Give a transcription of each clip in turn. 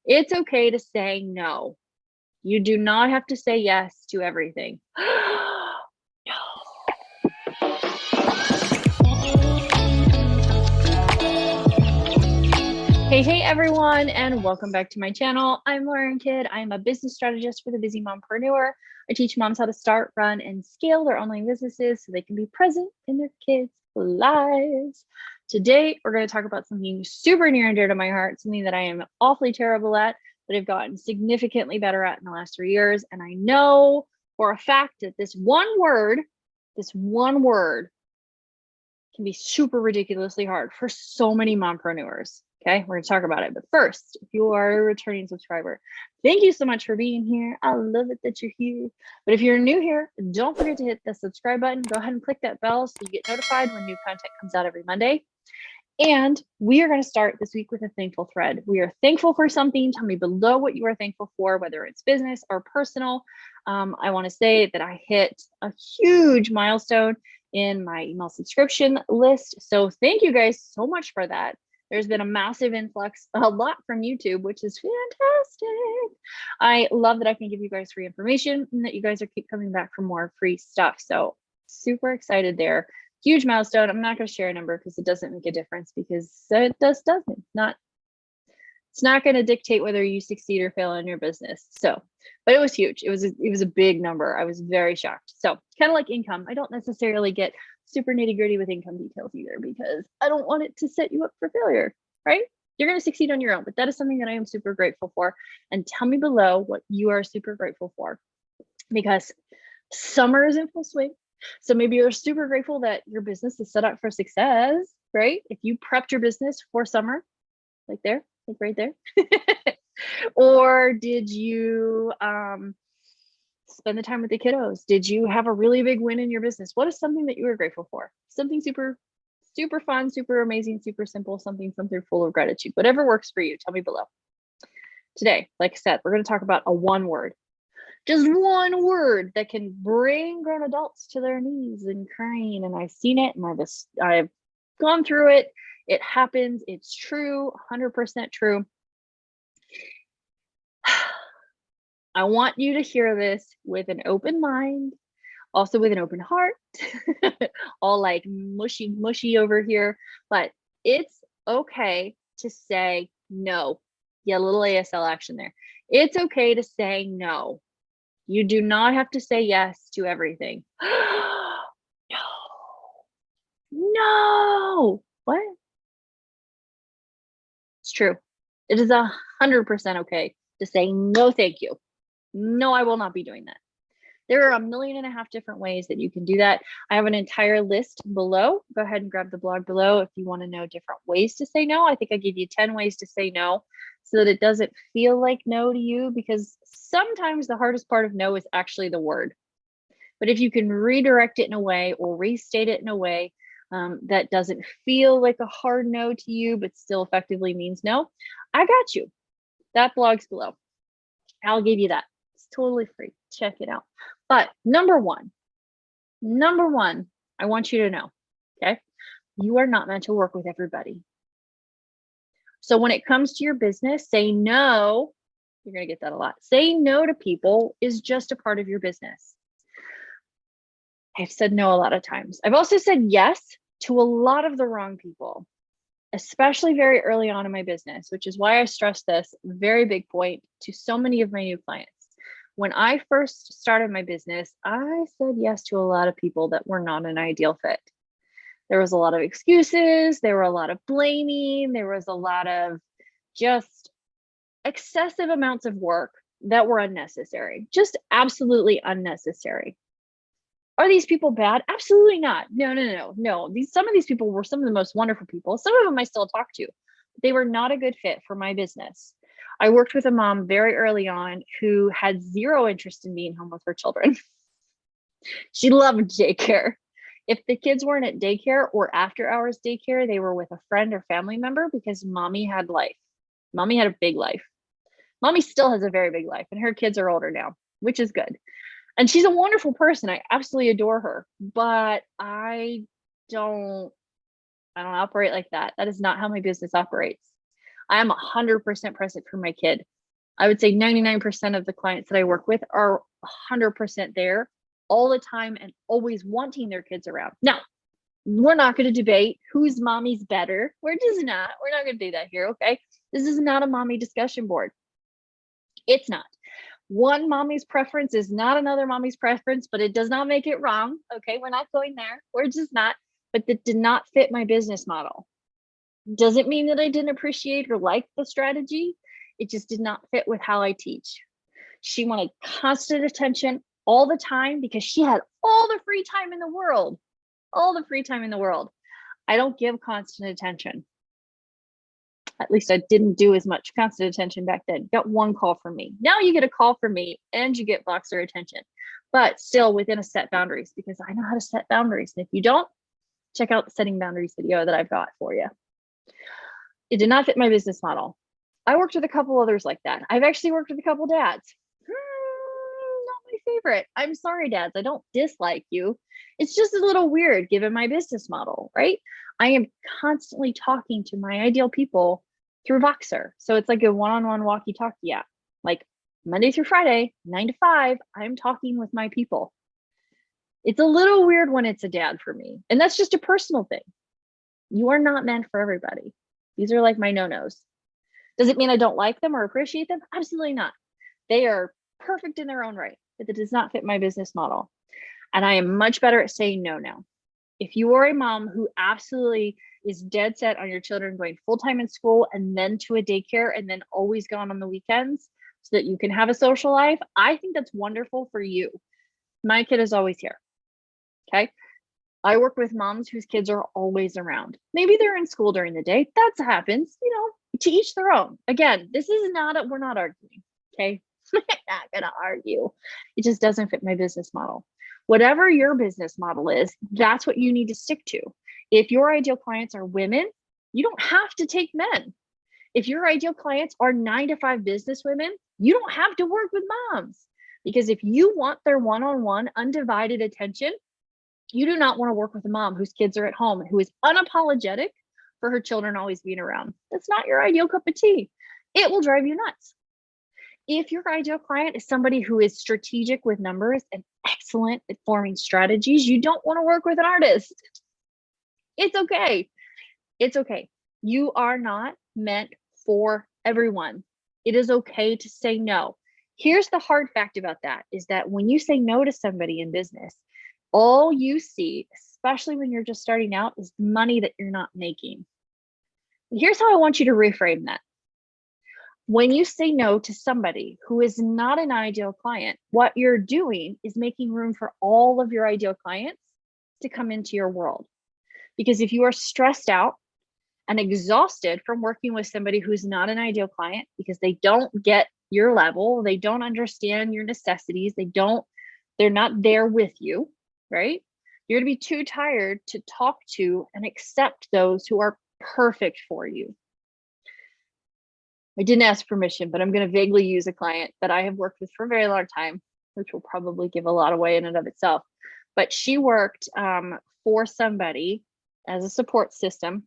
It's okay to say no. You do not have to say yes to everything. No. Hey everyone, and welcome back to my channel. I'm Lauren Kidd. I'm a business strategist for the busy mompreneur. I teach moms how to start, run, and scale their online businesses so they can be present in their kids' lives. Today, we're going to talk about something super near and dear to my heart, something that I am awfully terrible at, but I've gotten significantly better at in the last 3 years. And I know for a fact that this one word can be super ridiculously hard for so many mompreneurs. Okay, we're gonna talk about it. But first, if you are a returning subscriber, thank you so much for being here. I love it that you're here. But if you're new here, don't forget to hit the subscribe button. Go ahead and click that bell so you get notified when new content comes out every Monday. And we are going to start this week with a thankful thread. We are thankful for something. Tell me below what you are thankful for, whether it's business or personal. I want to say that I hit a huge milestone in my email subscription list. So thank you guys so much for that. There's been a massive influx, a lot from YouTube, which is fantastic. I love that I can give you guys free information and that you guys are keep coming back for more free stuff. So super excited there. Huge milestone. I'm not going to share a number because it doesn't make a difference, because it doesn't. It's not going to dictate whether you succeed or fail in your business. So, but it was huge. It was a big number. I was very shocked. So kind of like income, I don't necessarily get super nitty gritty with income details either, because I don't want it to set you up for failure, right? You're going to succeed on your own, but that is something that I am super grateful for. And tell me below what you are super grateful for, because summer is in full swing. So maybe you're super grateful that your business is set up for success, right? If you prepped your business for summer, like right there. Or did you spend the time with the kiddos? Did you have a really big win in your business? What is something that you were grateful for? Something super fun, super amazing, super simple, something full of gratitude. Whatever works for you, tell me below. Today, like I said, we're going to talk about a one word. Just one word that can bring grown adults to their knees and crying. And I've seen it, and I've gone through it. It happens. It's true, 100% true. I want you to hear this with an open mind, also with an open heart, all like mushy over here. But it's okay to say no. Yeah, a little ASL action there. It's okay to say no. You do not have to say yes to everything. No. What? It's true. It is 100% okay to say no, thank you. No, I will not be doing that. There are 1.5 million different ways that you can do that. I have an entire list below. Go ahead and grab the blog below if you want to know different ways to say no. I think I give you 10 ways to say no so that it doesn't feel like no to you, because sometimes the hardest part of no is actually the word. But if you can redirect it in a way or restate it in a way that doesn't feel like a hard no to you, but still effectively means no, I got you. That blog's below. I'll give you that. It's totally free. Check it out. But number one, I want you to know, okay, you are not meant to work with everybody. So when it comes to your business, say no. You're going to get that a lot. Saying no to people is just a part of your business. I've said no a lot of times. I've also said yes to a lot of the wrong people, especially very early on in my business, which is why I stress this very big point to so many of my new clients. When I first started my business, I said yes to a lot of people that were not an ideal fit. There was a lot of excuses. There were a lot of blaming. There was a lot of just excessive amounts of work that were unnecessary, just absolutely unnecessary. Are these people bad? Absolutely not. No. Some of these people were some of the most wonderful people. Some of them I still talk to. They were not a good fit for my business. I worked with a mom very early on who had zero interest in being home with her children. She loved daycare. If the kids weren't at daycare or after hours daycare, they were with a friend or family member, because mommy had life. Mommy had a big life. Mommy still has a very big life, and her kids are older now, which is good. And she's a wonderful person. I absolutely adore her, but I don't operate like that. That is not how my business operates. I am 100% present for my kid. I would say 99% of the clients that I work with are 100% there all the time and always wanting their kids around. Now, we're not going to debate whose mommy's better. We're not going to do that here. Okay. This is not a mommy discussion board. It's not. One mommy's preference is not another mommy's preference, but it does not make it wrong. Okay. We're not going there. We're just not, but that did not fit my business model. Doesn't mean that I didn't appreciate or like the strategy. It just did not fit with how I teach. She wanted constant attention all the time because she had all the free time in the world. All the free time in the world. I don't give constant attention. At least I didn't do as much constant attention back then. You got one call from me. Now you get a call from me and you get Voxer attention, but still within a set boundaries, because I know how to set boundaries. And if you don't, check out the setting boundaries video that I've got for you. It did not fit my business model. I worked with a couple others like that. I've actually worked with a couple dads. Not my favorite. I'm sorry, dads. I don't dislike you. It's just a little weird given my business model, right? I am constantly talking to my ideal people through Voxer. So it's like a one-on-one walkie-talkie app. Like Monday through Friday, 9 to 5, I'm talking with my people. It's a little weird when it's a dad for me. And that's just a personal thing. You are not meant for everybody. These are like my no-nos. Does it mean I don't like them or appreciate them? Absolutely not. They are perfect in their own right, but it does not fit my business model. And I am much better at saying no now. If you are a mom who absolutely is dead set on your children going full-time in school and then to a daycare and then always gone on the weekends so that you can have a social life, I think that's wonderful for you. My kid is always here. Okay. I work with moms whose kids are always around. Maybe they're in school during the day. That happens, to each their own. Again, this is not we're not arguing. Okay. I'm not gonna argue. It just doesn't fit my business model. Whatever your business model is, that's what you need to stick to. If your ideal clients are women, you don't have to take men. If your ideal clients are 9 to 5 business women, you don't have to work with moms. Because if you want their one-on-one undivided attention, you do not want to work with a mom whose kids are at home, who is unapologetic for her children always being around. That's not your ideal cup of tea. It will drive you nuts. If your ideal client is somebody who is strategic with numbers and excellent at forming strategies, you don't want to work with an artist. It's okay. It's okay. You are not meant for everyone. It is okay to say no. Here's the hard fact about that is that when you say no to somebody in business, all you see, especially when you're just starting out, is money that you're not making. And here's how I want you to reframe that. When you say no to somebody who is not an ideal client, what you're doing is making room for all of your ideal clients to come into your world. Because if you are stressed out and exhausted from working with somebody who's not an ideal client because they don't get your level, they don't understand your necessities, they're not there with you, right? You're gonna be too tired to talk to and accept those who are perfect for you. I didn't ask permission, but I'm going to vaguely use a client that I have worked with for a very long time, which will probably give a lot away in and of itself. But she worked for somebody as a support system,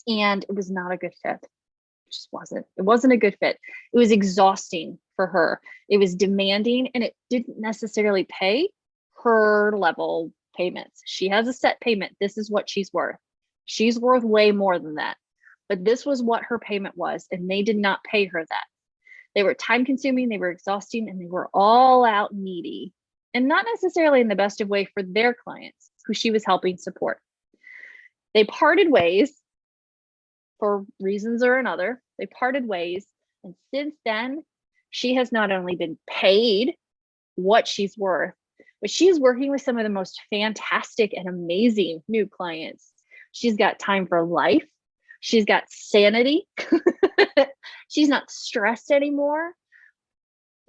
and it was not a good fit. It just wasn't. It wasn't a good fit. It was exhausting for her. It was demanding, and it didn't necessarily pay her level payments. She has a set payment. This is what she's worth. She's worth way more than that. But this was what her payment was, and they did not pay her that. They were time consuming, they were exhausting, and they were all out needy, and not necessarily in the best of way for their clients who she was helping support. They parted ways for reasons or another. They parted ways, and since then, she has not only been paid what she's worth, but she's working with some of the most fantastic and amazing new clients. She's got time for life. She's got sanity. She's not stressed anymore,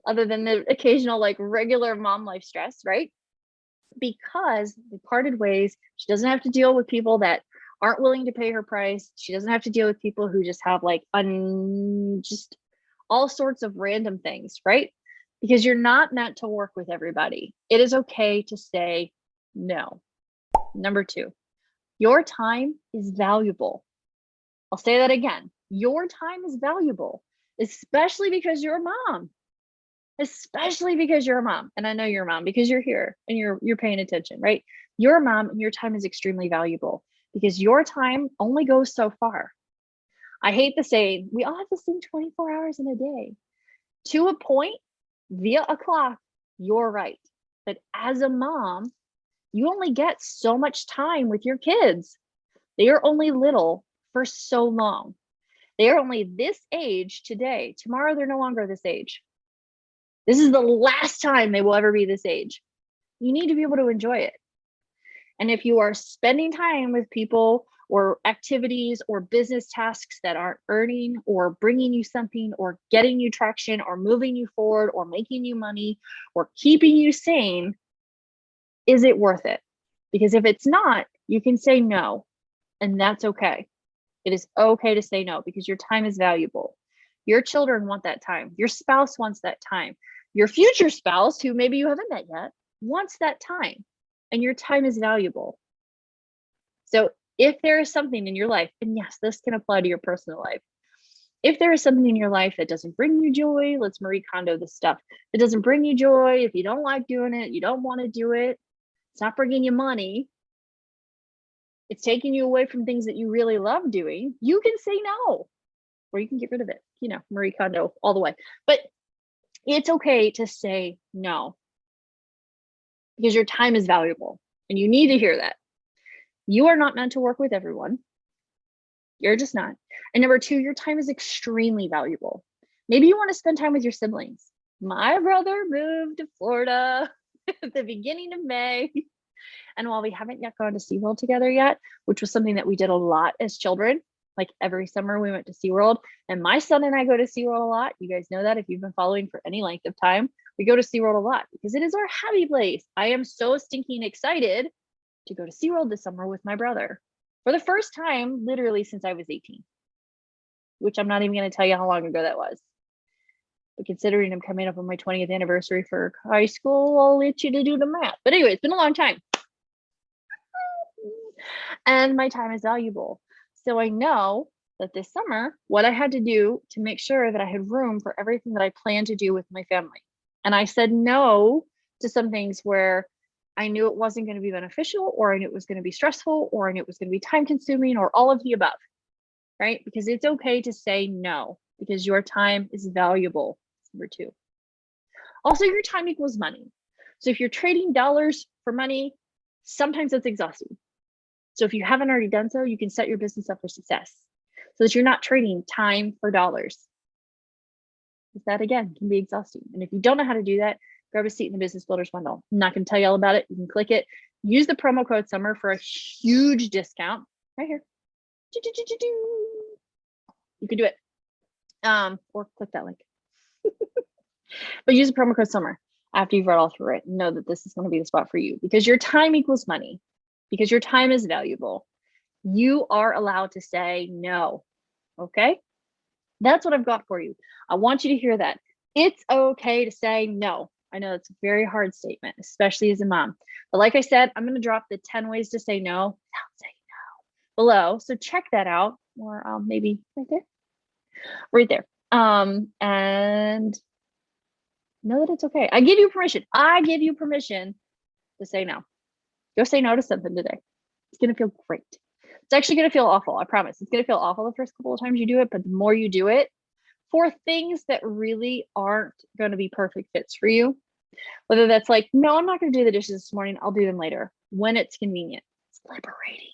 other than the occasional regular mom life stress, right? Because they parted ways. She doesn't have to deal with people that aren't willing to pay her price. She doesn't have to deal with people who just have just all sorts of random things, right? Because you're not meant to work with everybody. It is okay to say no. Number 2, your time is valuable. I'll say that again. Your time is valuable, especially because you're a mom. Especially because you're a mom. And I know you're a mom because you're here and you're paying attention, right? You're a mom and your time is extremely valuable because your time only goes so far. I hate the saying, we all have the same 24 hours in a day. To a point, via a clock, you're right. But as a mom, you only get so much time with your kids. They are only little for so long. They are only this age today. Tomorrow, they're no longer this age. This is the last time they will ever be this age. You need to be able to enjoy it. And if you are spending time with people or activities or business tasks that aren't earning or bringing you something or getting you traction or moving you forward or making you money or keeping you sane, is it worth it? Because if it's not, you can say no, and that's okay. It is okay to say no because your time is valuable. Your children want that time. Your spouse wants that time. Your future spouse, who maybe you haven't met yet, wants that time, and your time is valuable. So if there is something in your life, and yes, this can apply to your personal life. If there is something in your life that doesn't bring you joy, let's Marie Kondo this stuff. It doesn't bring you joy. If you don't like doing it, you don't want to do it. It's not bringing you money. It's taking you away from things that you really love doing. You can say no, or you can get rid of it. You know, Marie Kondo all the way. But it's okay to say no because your time is valuable and you need to hear that. You are not meant to work with everyone. You're just not. And number two, your time is extremely valuable. Maybe you want to spend time with your siblings. My brother moved to Florida at the beginning of May. And while we haven't yet gone to SeaWorld together yet, which was something that we did a lot as children, like every summer we went to SeaWorld, and my son and I go to SeaWorld a lot. You guys know that if you've been following for any length of time, we go to SeaWorld a lot because it is our happy place. I am so stinking excited to go to SeaWorld this summer with my brother for the first time, literally since I was 18, which I'm not even going to tell you how long ago that was. But considering I'm coming up on my 20th anniversary for high school, I'll let you to do the math. But anyway, it's been a long time. And my time is valuable. So I know that this summer, what I had to do to make sure that I had room for everything that I planned to do with my family. And I said no to some things where I knew it wasn't going to be beneficial, or I knew it was going to be stressful, or I knew it was going to be time consuming, or all of the above, right? Because it's okay to say no because your time is valuable. Number two. Also, your time equals money. So if you're trading dollars for money, sometimes that's exhausting. So if you haven't already done so, you can set your business up for success so that you're not trading time for dollars. Because that again can be exhausting. And if you don't know how to do that, grab a seat in the Business Builders Bundle. I'm not going to tell you all about it. You can click it. Use the promo code SUMMER for a huge discount right here. You can do it. Or click that link. But use the promo code SUMMER after you've read all through it. Know that this is going to be the spot for you because your time equals money. Because your time is valuable. You are allowed to say no, okay? That's what I've got for you. I want you to hear that. It's okay to say no. I know it's a very hard statement, especially as a mom. But like I said, I'm going to drop the 10 ways to say no without saying no below. So check that out, or maybe right there. Right there. And know that it's okay. I give you permission. I give you permission to say no. Go say no to something today. It's going to feel great. It's actually going to feel awful. I promise. It's going to feel awful the first couple of times you do it, but the more you do it for things that really aren't going to be perfect fits for you, whether that's like, no, I'm not going to do the dishes this morning. I'll do them later when it's convenient. It's liberating.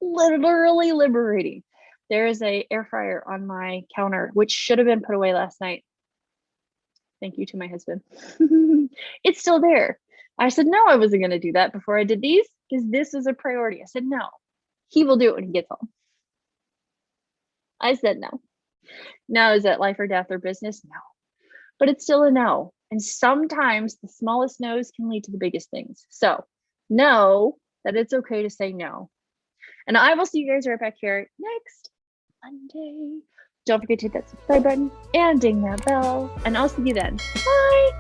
Literally liberating. There is a air fryer on my counter, which should have been put away last night. Thank you to my husband. It's still there. I said, no, I wasn't going to do that before I did these because this is a priority. I said, no, he will do it when he gets home. I said, no. Now, is that life or death or business? No, but it's still a no. And sometimes the smallest no's can lead to the biggest things. So know that it's okay to say no. And I will see you guys right back here next Monday. Don't forget to hit that subscribe button and ding that bell. And I'll see you then. Bye.